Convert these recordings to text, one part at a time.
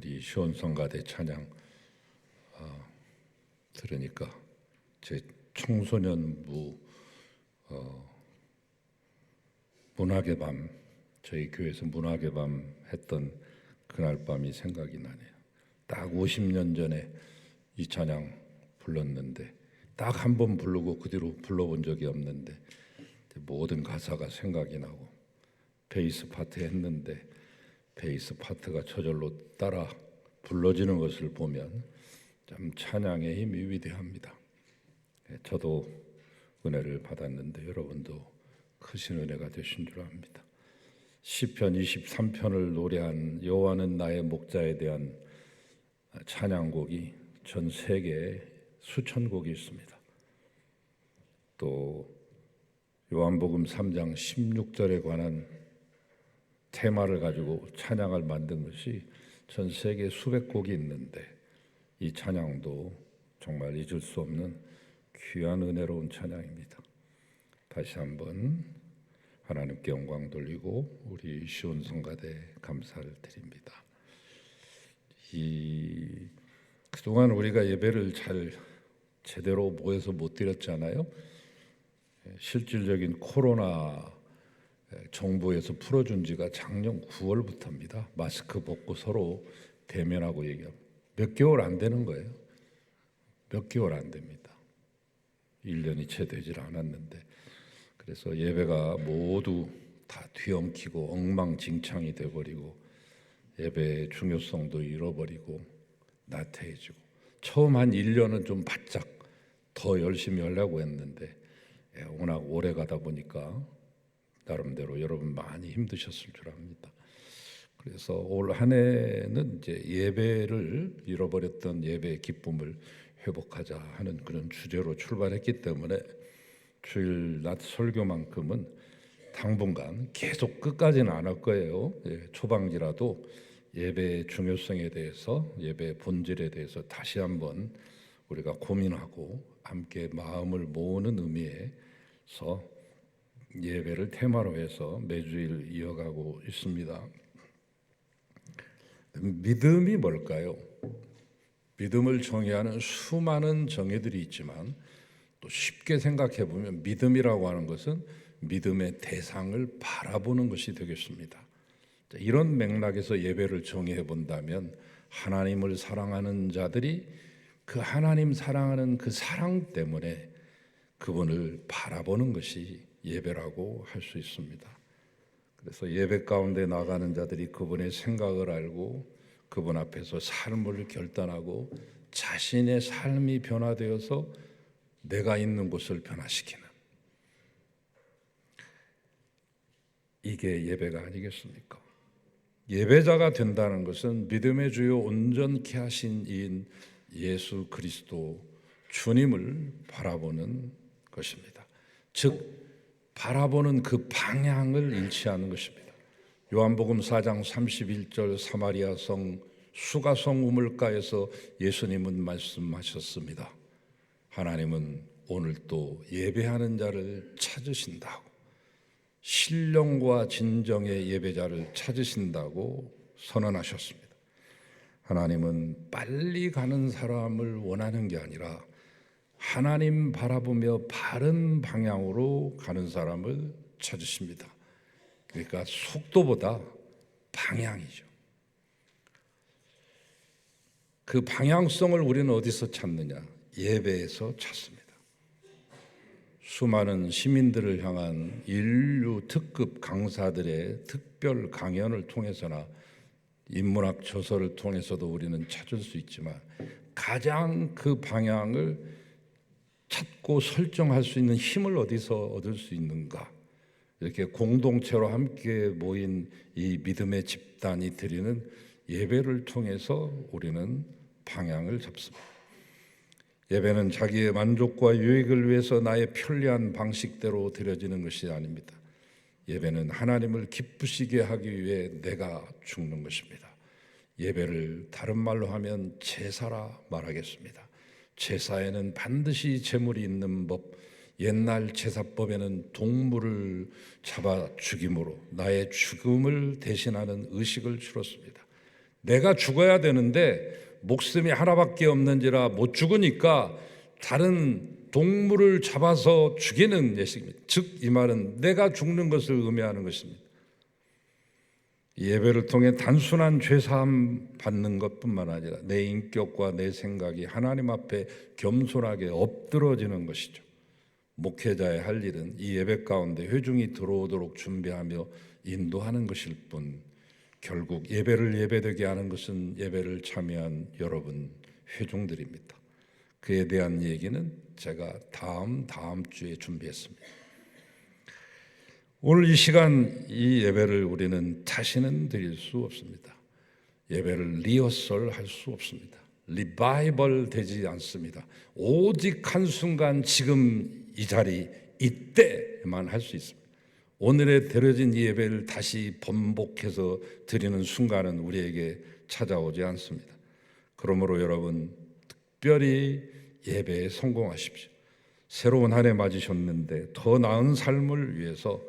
우리 시온성가대 찬양 들으니까 제 청소년부 문학의 밤, 저희 교회에서 문학의 밤 했던 그날 밤이 생각이 나네요. 딱 50년 전에 이 찬양 불렀는데 딱 한 번 부르고 그 뒤로 불러본 적이 없는데 모든 가사가 생각이 나고 베이스 파트 했는데 베이스 파트가 저절로 따라 불러지는 것을 보면 참 찬양의 힘이 위대합니다. 저도 은혜를 받았는데 여러분도 크신 은혜가 되신 줄 압니다. 시편 23편을 노래한 여호와는 나의 목자에 대한 찬양곡이 전 세계에 수천 곡이 있습니다. 또 요한복음 3장 16절에 관한 테마를 가지고 찬양을 만든 것이 전 세계 수백 곡이 있는데 이 찬양도 정말 잊을 수 없는 귀한 은혜로운 찬양입니다. 다시 한번 하나님께 영광 돌리고 우리 시온성가대 감사를 드립니다. 그동안 우리가 예배를 잘 제대로 모여서 못 드렸잖아요. 실질적인 코로나 정부에서 풀어준 지가 작년 9월부터입니다. 마스크 벗고 서로 대면하고 얘기하고 몇 개월 안 되는 거예요. 몇 개월 안 됩니다. 1년이 채 되질 않았는데 그래서 예배가 모두 다 뒤엉키고 엉망진창이 돼버리고 예배의 중요성도 잃어버리고 나태해지고 처음 한 1년은 좀 바짝 더 열심히 하려고 했는데 워낙 오래 가다 보니까 나름대로 여러분 많이 힘드셨을 줄 압니다. 그래서 올 한 해는 이제 예배를 잃어버렸던 예배의 기쁨을 회복하자 하는 그런 주제로 출발했기 때문에 주일 낮 설교만큼은 당분간 계속 끝까지는 안 할 거예요. 초반기라도 예배의 중요성에 대해서 예배의 본질에 대해서 다시 한번 우리가 고민하고 함께 마음을 모으는 의미에서 예배를 테마로 해서 매주일 이어가고 있습니다. 믿음이 뭘까요? 믿음을 정의하는 수많은 정의들이 있지만 또 쉽게 생각해 보면 믿음이라고 하는 것은 믿음의 대상을 바라보는 것이 되겠습니다. 이런 맥락에서 예배를 정의해 본다면 하나님을 사랑하는 자들이 그 하나님 사랑하는 그 사랑 때문에 그분을 바라보는 것이 예배라고 할 수 있습니다. 그래서 예배 가운데 나가는 자들이 그분의 생각을 알고 그분 앞에서 삶을 결단하고 자신의 삶이 변화되어서 내가 있는 곳을 변화시키는 이게 예배가 아니겠습니까? 예배자가 된다는 것은 믿음의 주요 온전케 하신 이인 예수 그리스도 주님을 바라보는 것입니다. 즉 바라보는 그 방향을 일치하는 것입니다. 요한복음 4장 31절 사마리아 성 수가성 우물가에서 예수님은 말씀하셨습니다. 하나님은 오늘 또 예배하는 자를 찾으신다고, 신령과 진정의 예배자를 찾으신다고 선언하셨습니다. 하나님은 빨리 가는 사람을 원하는 게 아니라 하나님 바라보며 바른 방향으로 가는 사람을 찾으십니다. 그러니까 속도보다 방향이죠. 그 방향성을 우리는 어디서 찾느냐? 예배에서 찾습니다. 수많은 시민들을 향한 인류 특급 강사들의 특별 강연을 통해서나 인문학 저서를 통해서도 우리는 찾을 수 있지만 가장 그 방향을 찾고 설정할 수 있는 힘을 어디서 얻을 수 있는가? 이렇게 공동체로 함께 모인 이 믿음의 집단이 드리는 예배를 통해서 우리는 방향을 잡습니다. 예배는 자기의 만족과 유익을 위해서 나의 편리한 방식대로 드려지는 것이 아닙니다. 예배는 하나님을 기쁘시게 하기 위해 내가 죽는 것입니다. 예배를 다른 말로 하면 제사라 말하겠습니다. 제사에는 반드시 제물이 있는 법, 옛날 제사법에는 동물을 잡아 죽임으로 나의 죽음을 대신하는 의식을 치렀습니다. 내가 죽어야 되는데 목숨이 하나밖에 없는지라 못 죽으니까 다른 동물을 잡아서 죽이는 예식입니다. 즉 이 말은 내가 죽는 것을 의미하는 것입니다. 이 예배를 통해 단순한 죄사함 받는 것뿐만 아니라 내 인격과 내 생각이 하나님 앞에 겸손하게 엎드러지는 것이죠. 목회자의 할 일은 이 예배 가운데 회중이 들어오도록 준비하며 인도하는 것일 뿐, 결국 예배를 예배되게 하는 것은 예배를 참여한 여러분 회중들입니다. 그에 대한 얘기는 제가 다음 주에 준비했습니다. 오늘 이 시간 이 예배를 우리는 다시는 드릴 수 없습니다. 예배를 리허설 할 수 없습니다. 리바이벌 되지 않습니다. 오직 한순간 지금 이 자리 이때만 할 수 있습니다. 오늘에 드려진 이 예배를 다시 번복해서 드리는 순간은 우리에게 찾아오지 않습니다. 그러므로 여러분 특별히 예배에 성공하십시오. 새로운 한 해 맞으셨는데 더 나은 삶을 위해서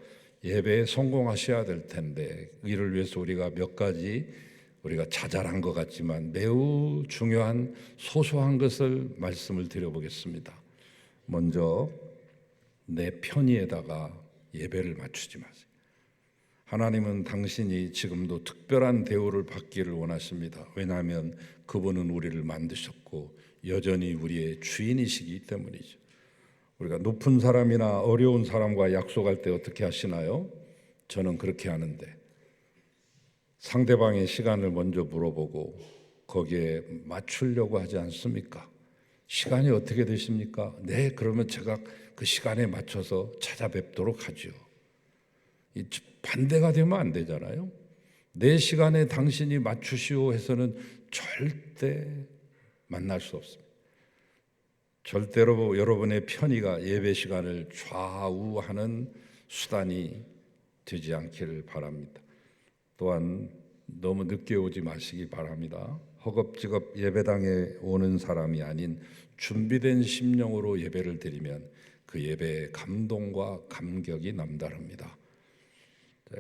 예배에 성공하셔야 될 텐데, 이를 위해서 우리가 몇 가지 우리가 자잘한 것 같지만 매우 중요한 소소한 것을 말씀을 드려보겠습니다. 먼저 내 편의에다가 예배를 맞추지 마세요. 하나님은 당신이 지금도 특별한 대우를 받기를 원하십니다. 왜냐하면 그분은 우리를 만드셨고 여전히 우리의 주인이시기 때문이죠. 우리가 높은 사람이나 어려운 사람과 약속할 때 어떻게 하시나요? 저는 그렇게 하는데, 상대방의 시간을 먼저 물어보고 거기에 맞추려고 하지 않습니까? 시간이 어떻게 되십니까? 네, 그러면 제가 그 시간에 맞춰서 찾아뵙도록 하죠. 반대가 되면 안 되잖아요. 내 시간에 당신이 맞추시오 해서는 절대 만날 수 없습니다. 절대로 여러분의 편의가 예배 시간을 좌우하는 수단이 되지 않기를 바랍니다. 또한 너무 늦게 오지 마시기 바랍니다. 허겁지겁 예배당에 오는 사람이 아닌 준비된 심령으로 예배를 드리면 그 예배의 감동과 감격이 남다릅니다.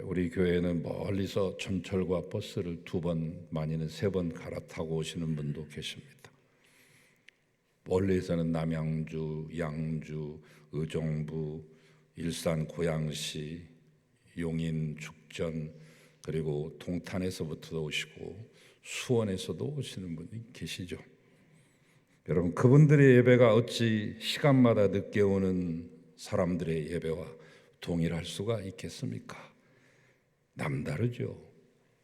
우리 교회는 멀리서 전철과 버스를 2번, 많이는 3번 갈아타고 오시는 분도 계십니다. 멀리에서는 남양주, 양주, 의정부, 일산, 고양시, 용인, 죽전, 그리고 동탄에서부터 오시고 수원에서도 오시는 분이 계시죠. 여러분, 그분들의 예배가 어찌 시간마다 늦게 오는 사람들의 예배와 동일할 수가 있겠습니까? 남다르죠.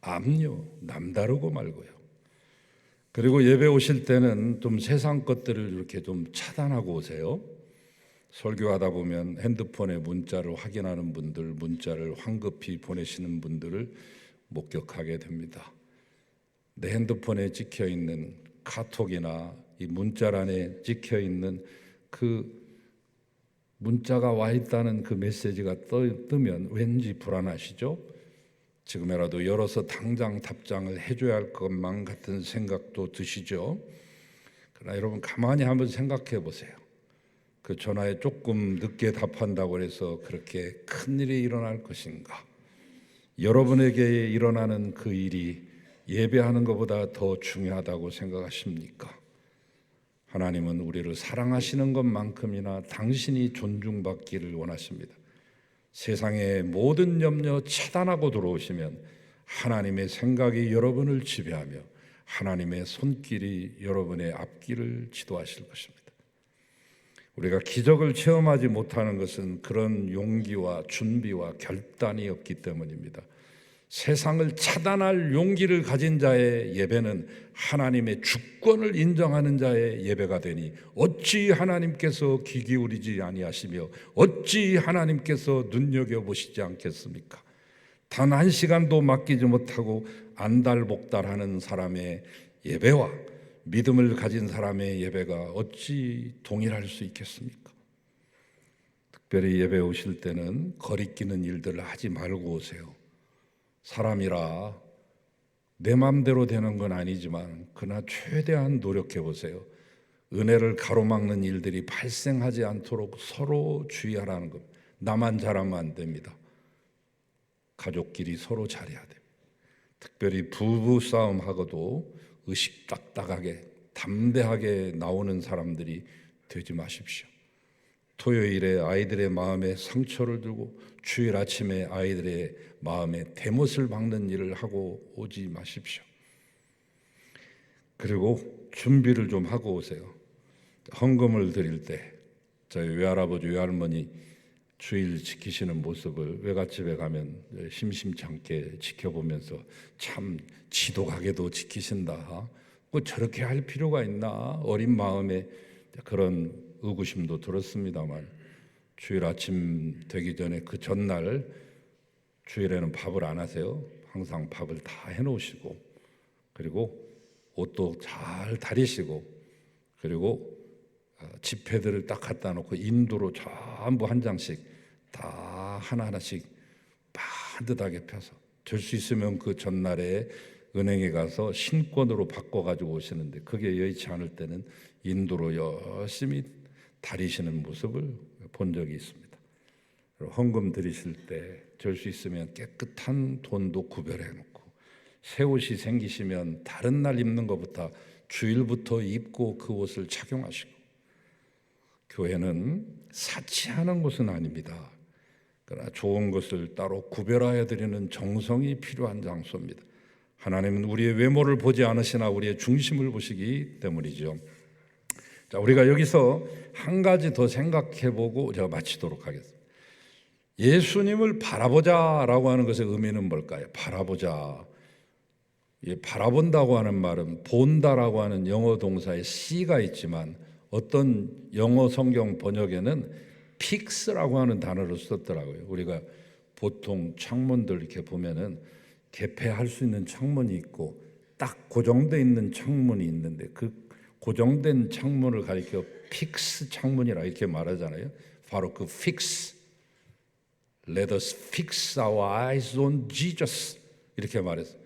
암요, 남다르고 말고요. 그리고 예배 오실 때는 좀 세상 것들을 이렇게 좀 차단하고 오세요. 설교하다 보면 핸드폰에 문자를 확인하는 분들, 문자를 황급히 보내시는 분들을 목격하게 됩니다. 내 핸드폰에 찍혀 있는 카톡이나 이 문자란에 찍혀 있는 그 문자가 와 있다는 그 메시지가 뜨면 왠지 불안하시죠? 지금이라도 열어서 당장 답장을 해줘야 할 것만 같은 생각도 드시죠? 그러나 여러분 가만히 한번 생각해 보세요. 그 전화에 조금 늦게 답한다고 해서 그렇게 큰일이 일어날 것인가? 여러분에게 일어나는 그 일이 예배하는 것보다 더 중요하다고 생각하십니까? 하나님은 우리를 사랑하시는 것만큼이나 당신이 존중받기를 원하십니다. 세상의 모든 염려 차단하고 들어오시면 하나님의 생각이 여러분을 지배하며 하나님의 손길이 여러분의 앞길을 지도하실 것입니다. 우리가 기적을 체험하지 못하는 것은 그런 용기와 준비와 결단이 없기 때문입니다. 세상을 차단할 용기를 가진 자의 예배는 하나님의 주권을 인정하는 자의 예배가 되니 어찌 하나님께서 귀 기울이지 아니하시며 어찌 하나님께서 눈여겨보시지 않겠습니까? 단 한 시간도 맡기지 못하고 안달복달하는 사람의 예배와 믿음을 가진 사람의 예배가 어찌 동일할 수 있겠습니까? 특별히 예배 오실 때는 거리끼는 일들을 하지 말고 오세요. 사람이라 내 마음대로 되는 건 아니지만 그러나 최대한 노력해 보세요. 은혜를 가로막는 일들이 발생하지 않도록 서로 주의하라는 것. 나만 잘하면 안 됩니다. 가족끼리 서로 잘해야 됩니다. 특별히 부부 싸움하고도 의식딱딱하게 담대하게 나오는 사람들이 되지 마십시오. 토요일에 아이들의 마음에 상처를 주고 주일 아침에 아이들의 마음에 대못을 박는 일을 하고 오지 마십시오. 그리고 준비를 좀 하고 오세요. 헌금을 드릴 때 저희 외할아버지 외할머니 주일 지키시는 모습을 외갓집에 가면 심심치 않게 지켜보면서 참 지독하게도 지키신다. 뭐 저렇게 할 필요가 있나? 어린 마음에 그런 의구심도 들었습니다만 주일 아침 되기 전에 그 전날 주일에는 밥을 안 하세요. 항상 밥을 다 해놓으시고 그리고 옷도 잘 다리시고 그리고 지폐들을 딱 갖다 놓고 인두로 전부 한 장씩 다 하나하나씩 반듯하게 펴서 될 수 있으면 그 전날에 은행에 가서 신권으로 바꿔가지고 오시는데 그게 여의치 않을 때는 인두로 열심히 다리시는 모습을 본 적이 있습니다. 헌금 드리실 때 될 수 있으면 깨끗한 돈도 구별해 놓고 새 옷이 생기시면 다른 날 입는 것보다 주일부터 입고 그 옷을 착용하시고 교회는 사치하는 곳은 아닙니다. 그러나 좋은 것을 따로 구별하여 드리는 정성이 필요한 장소입니다. 하나님은 우리의 외모를 보지 않으시나 우리의 중심을 보시기 때문이죠. 자, 우리가 여기서 한 가지 더 생각해보고 제가 마치도록 하겠습니다. 예수님을 바라보자라고 하는 것의 의미는 뭘까요? 바라보자. 바라본다고 하는 말은 본다라고 하는 영어 동사에 C가 있지만 어떤 영어 성경 번역에는 픽스라고 하는 단어를 썼더라고요. 우리가 보통 창문들 이렇게 보면은 개폐할 수 있는 창문이 있고 딱 고정되어 있는 창문이 있는데 그 고정된 창문을 가리켜 픽스 창문이라 이렇게 말하잖아요. 바로 그 fix, let us fix our eyes on Jesus 이렇게 말했어요.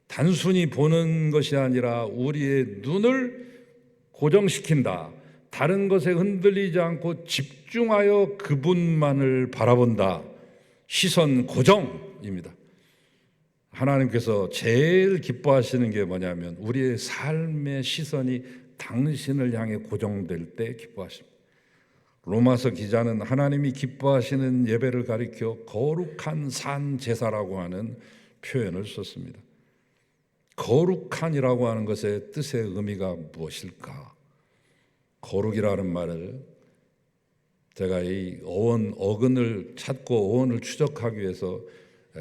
단순히 보는 것이 아니라 우리의 눈을 고정시킨다. 다른 것에 흔들리지 않고 집중하여 그분만을 바라본다. 시선 고정입니다. 하나님께서 제일 기뻐하시는 게 뭐냐면 우리의 삶의 시선이 당신을 향해 고정될 때 기뻐하십니다. 로마서 기자는 하나님이 기뻐하시는 예배를 가리켜 거룩한 산 제사라고 하는 표현을 썼습니다. 거룩한이라고 하는 것의 뜻의 의미가 무엇일까? 거룩이라는 말을 제가 이 어근을 찾고 어원을 추적하기 위해서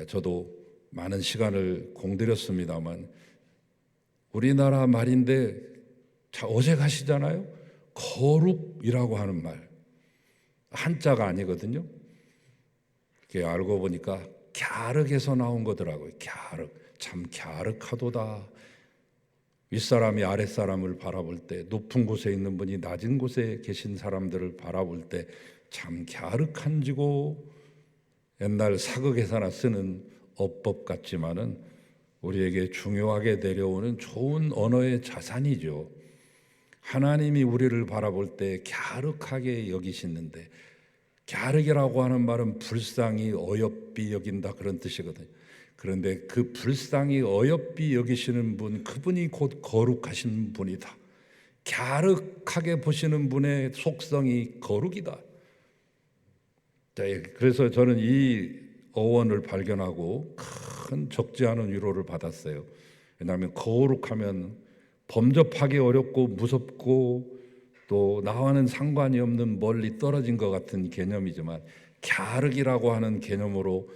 저도 많은 시간을 공들였습니다만 우리나라 말인데 어색하시잖아요. 거룩이라고 하는 말 한자가 아니거든요. 그게 알고 보니까 갸륵에서 나온 거더라고요. 갸륵. 참 갸륵하도다. 윗사람이 아랫사람을 바라볼 때 높은 곳에 있는 분이 낮은 곳에 계신 사람들을 바라볼 때 참 갸륵한지고 옛날 사극에서나 쓰는 어법 같지만은 우리에게 중요하게 내려오는 좋은 언어의 자산이죠. 하나님이 우리를 바라볼 때 갸륵하게 여기시는데 갸륵이라고 하는 말은 불쌍히 어여삐 여긴다 그런 뜻이거든요. 그런데 그 불쌍히 어여삐 여기시는 분 그분이 곧 거룩하신 분이다. 갸륵하게 보시는 분의 속성이 거룩이다. 그래서 저는 이 어원을 발견하고 큰 적지 않은 위로를 받았어요. 왜냐하면 거룩하면 범접하기 어렵고 무섭고 또 나와는 상관이 없는 멀리 떨어진 것 같은 개념이지만 갸륵이라고 하는 개념으로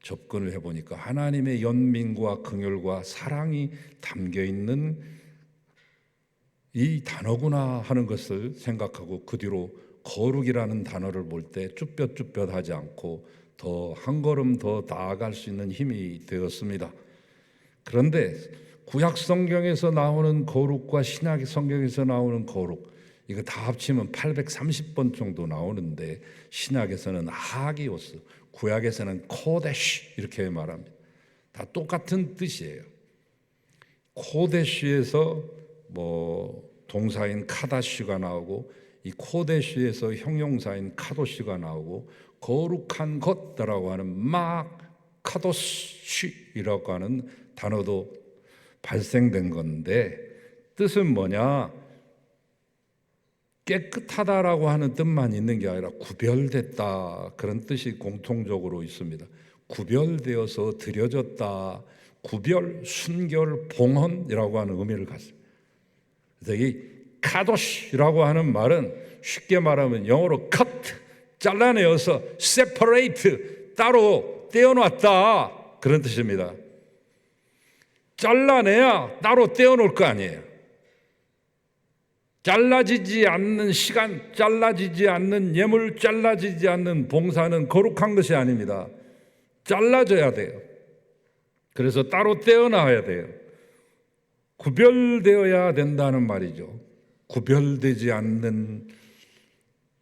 접근을 해보니까 하나님의 연민과 긍휼과 사랑이 담겨있는 이 단어구나 하는 것을 생각하고 그 뒤로 거룩이라는 단어를 볼 때 쭈뼛쭈뼛하지 않고 더 한 걸음 더 나아갈 수 있는 힘이 되었습니다. 그런데 구약 성경에서 나오는 거룩과 신약 성경에서 나오는 거룩 이거 다 합치면 830번 정도 나오는데 신약에서는 하기오스, 구약에서는 코데시 이렇게 말합니다. 다 똑같은 뜻이에요. 코데시에서 동사인 카다시가 나오고 이 코데시에서 형용사인 카도시가 나오고 거룩한 것이라고 하는 카도시라고 하는 단어도 발생된 건데 뜻은 뭐냐? 깨끗하다라고 하는 뜻만 있는 게 아니라 구별됐다, 그런 뜻이 공통적으로 있습니다. 구별되어서 드려졌다, 구별, 순결, 봉헌이라고 하는 의미를 갖습니다. 그래서 이 카도시라고 하는 말은 쉽게 말하면 영어로 cut, 잘라내어서 separate, 따로 떼어놨다, 그런 뜻입니다. 잘라내야 따로 떼어놓을 거 아니에요. 잘라지지 않는 시간, 잘라지지 않는 예물, 잘라지지 않는 봉사는 거룩한 것이 아닙니다. 잘라져야 돼요. 그래서 따로 떼어놔야 돼요. 구별되어야 된다는 말이죠. 구별되지 않는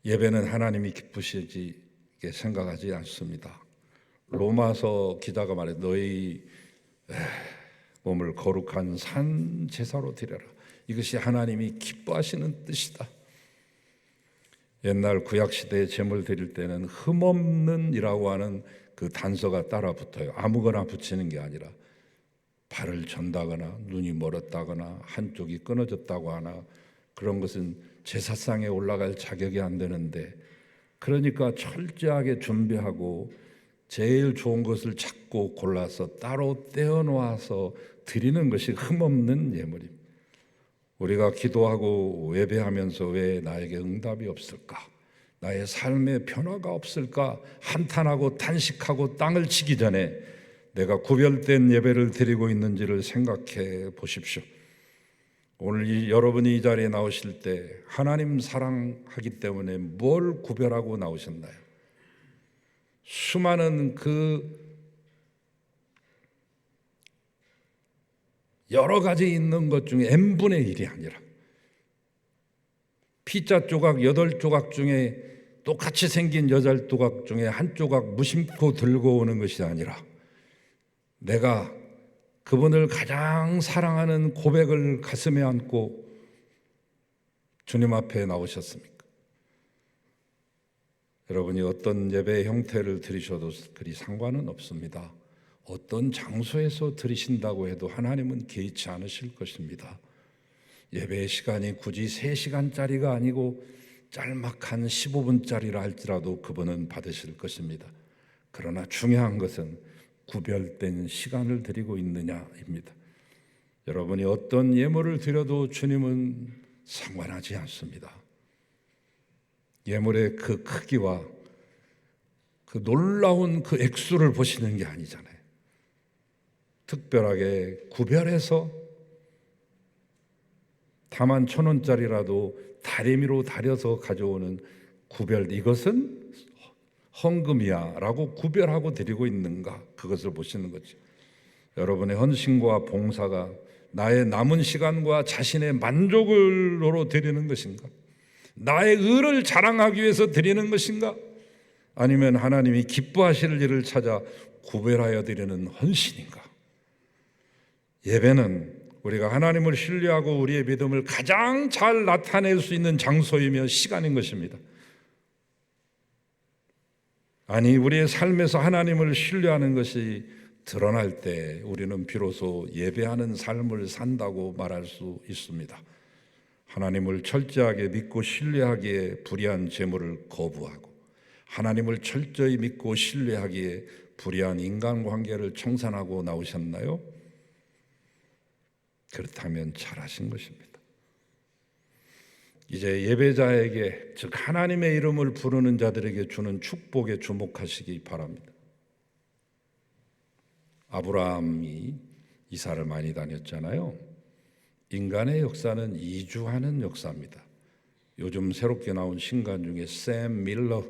예배는 하나님이 기쁘시게 생각하지 않습니다. 로마서 기자가 말해, 너희 몸을 거룩한 산 제사로 드려라. 이것이 하나님이 기뻐하시는 뜻이다. 옛날 구약시대에 제물 드릴 때는 흠없는이라고 하는 그 단서가 따라 붙어요. 아무거나 붙이는 게 아니라 발을 전다거나 눈이 멀었다거나 한쪽이 끊어졌다고 하나 그런 것은 제사상에 올라갈 자격이 안 되는데, 그러니까 철저하게 준비하고 제일 좋은 것을 찾고 골라서 따로 떼어놓아서 드리는 것이 흠없는 예물입니다. 우리가 기도하고 예배하면서 왜 나에게 응답이 없을까? 나의 삶에 변화가 없을까? 한탄하고 탄식하고 땅을 치기 전에 내가 구별된 예배를 드리고 있는지를 생각해 보십시오. 오늘 여러분이 이 자리에 나오실 때 하나님 사랑하기 때문에 뭘 구별하고 나오셨나요? 수많은 그 여러 가지 있는 것 중에 n분의 1이 아니라 피자 조각 8조각 중에 똑같이 생긴 8조각 중에 한 조각 무심코 들고 오는 것이 아니라 내가 그분을 가장 사랑하는 고백을 가슴에 안고 주님 앞에 나오셨습니까? 여러분이 어떤 예배의 형태를 드리셔도 그리 상관은 없습니다. 어떤 장소에서 드리신다고 해도 하나님은 개의치 않으실 것입니다. 예배의 시간이 굳이 3시간짜리가 아니고 짤막한 15분짜리라 할지라도 그분은 받으실 것입니다. 그러나 중요한 것은 구별된 시간을 드리고 있느냐입니다. 여러분이 어떤 예물을 드려도 주님은 상관하지 않습니다. 예물의 그 크기와 그 놀라운 그 액수를 보시는 게 아니잖아요. 특별하게 구별해서 다만 1,000원짜리라도 다리미로 다려서 가져오는 구별, 이것은 헌금이야 라고 구별하고 드리고 있는가, 그것을 보시는 거죠. 여러분의 헌신과 봉사가 나의 남은 시간과 자신의 만족으로 드리는 것인가? 나의 의를 자랑하기 위해서 드리는 것인가? 아니면 하나님이 기뻐하실 일을 찾아 구별하여 드리는 헌신인가? 예배는 우리가 하나님을 신뢰하고 우리의 믿음을 가장 잘 나타낼 수 있는 장소이며 시간인 것입니다. 아니, 우리의 삶에서 하나님을 신뢰하는 것이 드러날 때 우리는 비로소 예배하는 삶을 산다고 말할 수 있습니다. 하나님을 철저하게 믿고 신뢰하기에 불의한 재물을 거부하고 하나님을 철저히 믿고 신뢰하기에 불의한 인간관계를 청산하고 나오셨나요? 그렇다면 잘하신 것입니다. 이제 예배자에게, 즉 하나님의 이름을 부르는 자들에게 주는 축복에 주목하시기 바랍니다. 아브라함이 이사를 많이 다녔잖아요. 인간의 역사는 이주하는 역사입니다. 요즘 새롭게 나온 신간 중에 샘 밀러,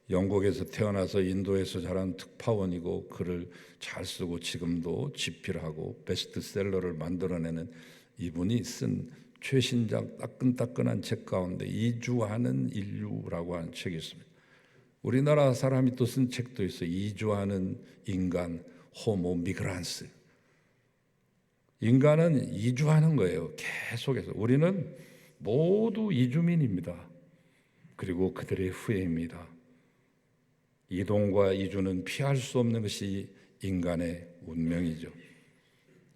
영국에서 태어나서 인도에서 자란 특파원이고 글을 잘 쓰고 지금도 집필하고 베스트셀러를 만들어내는 이분이 쓴 최신작 따끈따끈한 책 가운데 이주하는 인류라고 하는 책이 있습니다. 우리나라 사람이 또 쓴 책도 있어요. 이주하는 인간, 호모 미그란스. 인간은 이주하는 거예요. 계속해서. 우리는 모두 이주민입니다. 그리고 그들의 후예입니다. 이동과 이주는 피할 수 없는 것이 인간의 운명이죠.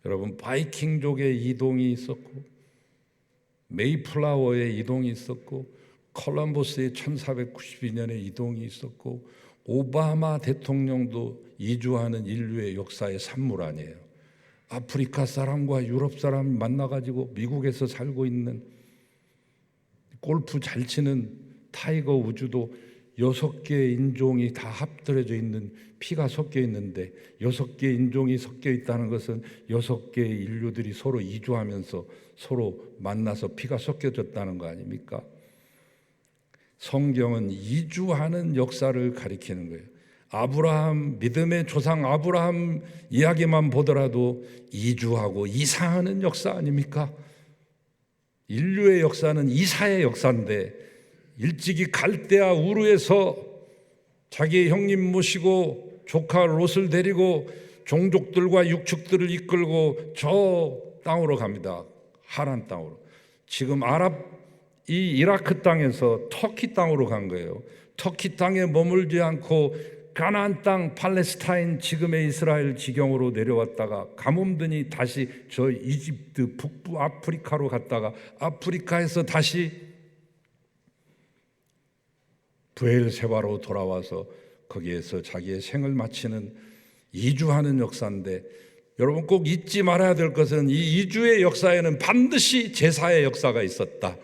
여러분, 바이킹족의 이동이 있었고, 메이플라워의 이동이 있었고, 콜럼버스의 1492년의 이동이 있었고, 오바마 대통령도 이주하는 인류의 역사의 산물 아니에요. 아프리카 사람과 유럽 사람 만나가지고 미국에서 살고 있는, 골프 잘 치는 타이거 우즈도 6개의 인종이 다 합들어져 있는, 피가 섞여 있는데 6개의 인종이 섞여 있다는 것은 6개의 인류들이 서로 이주하면서 서로 만나서 피가 섞여졌다는 거 아닙니까? 성경은 이주하는 역사를 가리키는 거예요. 아브라함, 믿음의 조상 아브라함 이야기만 보더라도 이주하고 이사하는 역사 아닙니까? 인류의 역사는 이사의 역사인데, 일찍이 갈대아 우르에서 자기 형님 모시고 조카 롯을 데리고 종족들과 육축들을 이끌고 저 땅으로 갑니다. 하란 땅으로. 지금 이 이라크 땅에서 터키 땅으로 간 거예요. 터키 땅에 머물지 않고 가나안 땅 팔레스타인, 지금의 이스라엘 지경으로 내려왔다가 가뭄드니 다시 저 이집트 북부 아프리카로 갔다가 아프리카에서 다시 브엘세바로 돌아와서 거기에서 자기의 생을 마치는 이주하는 역사인데, 여러분 꼭 잊지 말아야 될 것은 이 이주의 역사에는 반드시 제사의 역사가 있었다.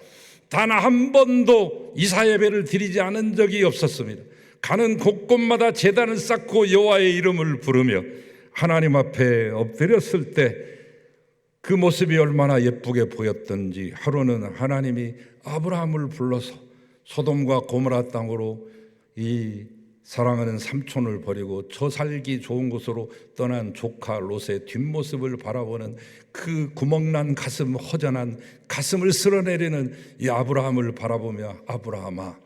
단 한 번도 이사 예배를 드리지 않은 적이 없었습니다. 가는 곳곳마다 제단을 쌓고 여호와의 이름을 부르며 하나님 앞에 엎드렸을 때 그 모습이 얼마나 예쁘게 보였던지, 하루는 하나님이 아브라함을 불러서 소돔과 고모라 땅으로 이 사랑하는 삼촌을 버리고 저 살기 좋은 곳으로 떠난 조카 롯의 뒷모습을 바라보는 그 구멍난 가슴, 허전한 가슴을 쓸어내리는 이 아브라함을 바라보며, 아브라함아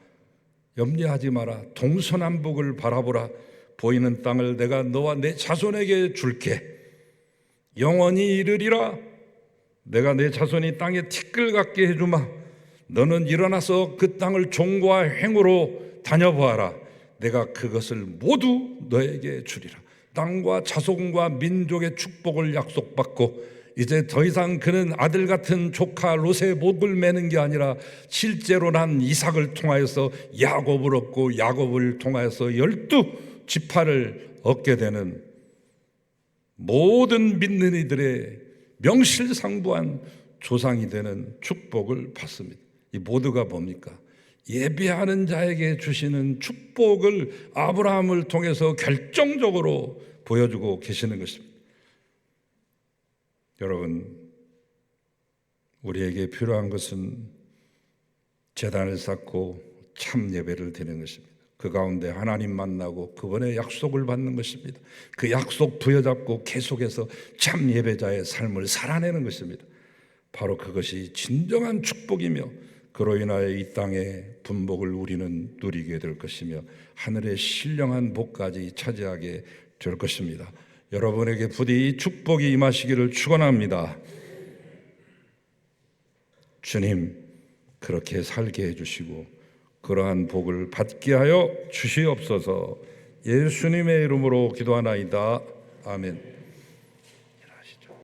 염려하지 마라, 동서남북을 바라보라, 보이는 땅을 내가 너와 내 자손에게 줄게, 영원히 이르리라. 내가 내 자손이 땅에 티끌 같게 해주마. 너는 일어나서 그 땅을 종과 행으로 다녀보아라. 내가 그것을 모두 너에게 주리라. 땅과 자손과 민족의 축복을 약속받고, 이제 더 이상 그는 아들 같은 조카 롯의 목을 매는 게 아니라 실제로 난 이삭을 통하여서 야곱을 얻고, 야곱을 통하여서 12지파를 얻게 되는 모든 믿는 이들의 명실상부한 조상이 되는 축복을 받습니다. 이 모두가 뭡니까? 예배하는 자에게 주시는 축복을 아브라함을 통해서 결정적으로 보여주고 계시는 것입니다. 여러분, 우리에게 필요한 것은 제단을 쌓고 참 예배를 드리는 것입니다. 그 가운데 하나님 만나고 그분의 약속을 받는 것입니다. 그 약속 부여잡고 계속해서 참 예배자의 삶을 살아내는 것입니다. 바로 그것이 진정한 축복이며, 그로 인하여 이 땅의 분복을 우리는 누리게 될 것이며 하늘의 신령한 복까지 차지하게 될 것입니다. 여러분에게 부디 이 축복이 임하시기를 축원합니다. 주님, 그렇게 살게 해주시고 그러한 복을 받게 하여 주시옵소서. 예수님의 이름으로 기도하나이다. 아멘.